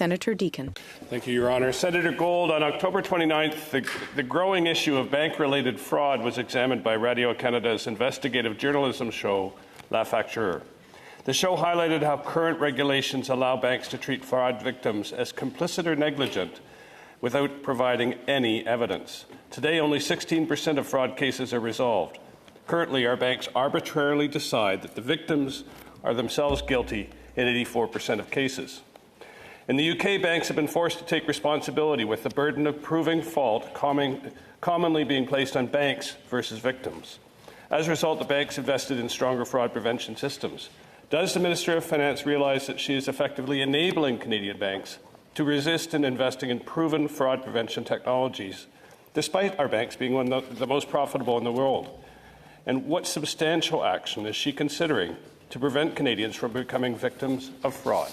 Senator Deakin. Thank you, Your Honour. Senator Gold, on October 29th, the growing issue of bank-related fraud was examined by Radio-Canada's investigative journalism show, La Facture. The show highlighted how current regulations allow banks to treat fraud victims as complicit or negligent without providing any evidence. Today, only 16% of fraud cases are resolved. Currently, our banks arbitrarily decide that the victims are themselves guilty in 84% of cases. In the UK, banks have been forced to take responsibility, with the burden of proving fault commonly being placed on banks versus victims. As a result, the banks invested in stronger fraud prevention systems. Does the Minister of Finance realise that she is effectively enabling Canadian banks to resist in investing in proven fraud prevention technologies, despite our banks being one of the most profitable in the world? And what substantial action is she considering to prevent Canadians from becoming victims of fraud?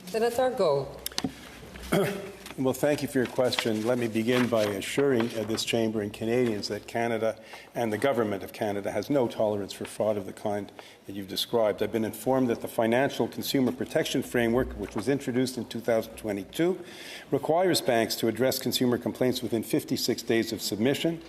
Senator Gold. Well, thank you for your question. Let me begin by assuring this chamber and Canadians that Canada and the Government of Canada has no tolerance for fraud of the kind that you've described. I've been informed that the Financial Consumer Protection Framework, which was introduced in 2022, requires banks to address consumer complaints within 56 days of submission.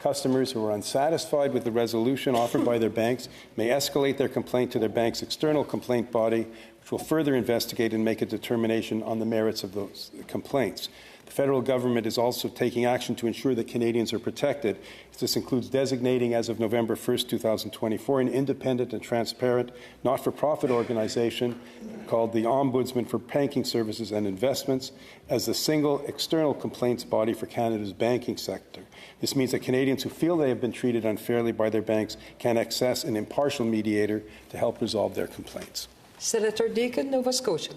Customers who are unsatisfied with the resolution offered by their banks may escalate their complaint to their bank's external complaint body, which will further investigate and make a determination on the merits of those complaints. The federal government is also taking action to ensure that Canadians are protected. This includes designating, as of November 1st, 2024, an independent and transparent not-for-profit organization called the Ombudsman for Banking Services and Investments as the single external complaints body for Canada's banking sector. This means that Canadians who feel they have been treated unfairly by their banks can access an impartial mediator to help resolve their complaints. Senator Deakin, Nova Scotia.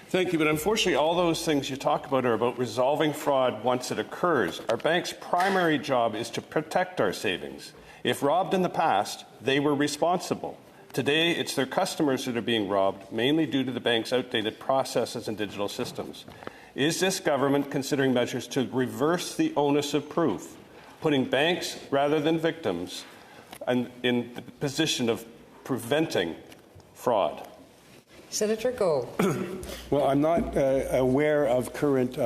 Thank you, but unfortunately all those things you talk about are about resolving fraud once it occurs. Our bank's primary job is to protect our savings. If robbed in the past, they were responsible. Today, it's their customers that are being robbed, mainly due to the bank's outdated processes and digital systems. Is this government considering measures to reverse the onus of proof, putting banks rather than victims in the position of preventing fraud? Senator Gold. Well, I'm not aware of current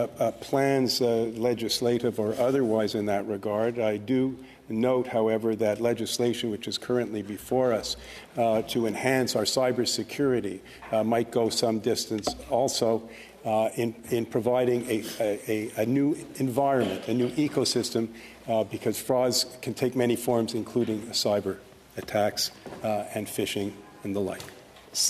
plans, legislative or otherwise, in that regard. I do note, however, that legislation which is currently before us to enhance our cybersecurity might go some distance also in providing a new environment, a new ecosystem, because frauds can take many forms, including cyber attacks and phishing and the like.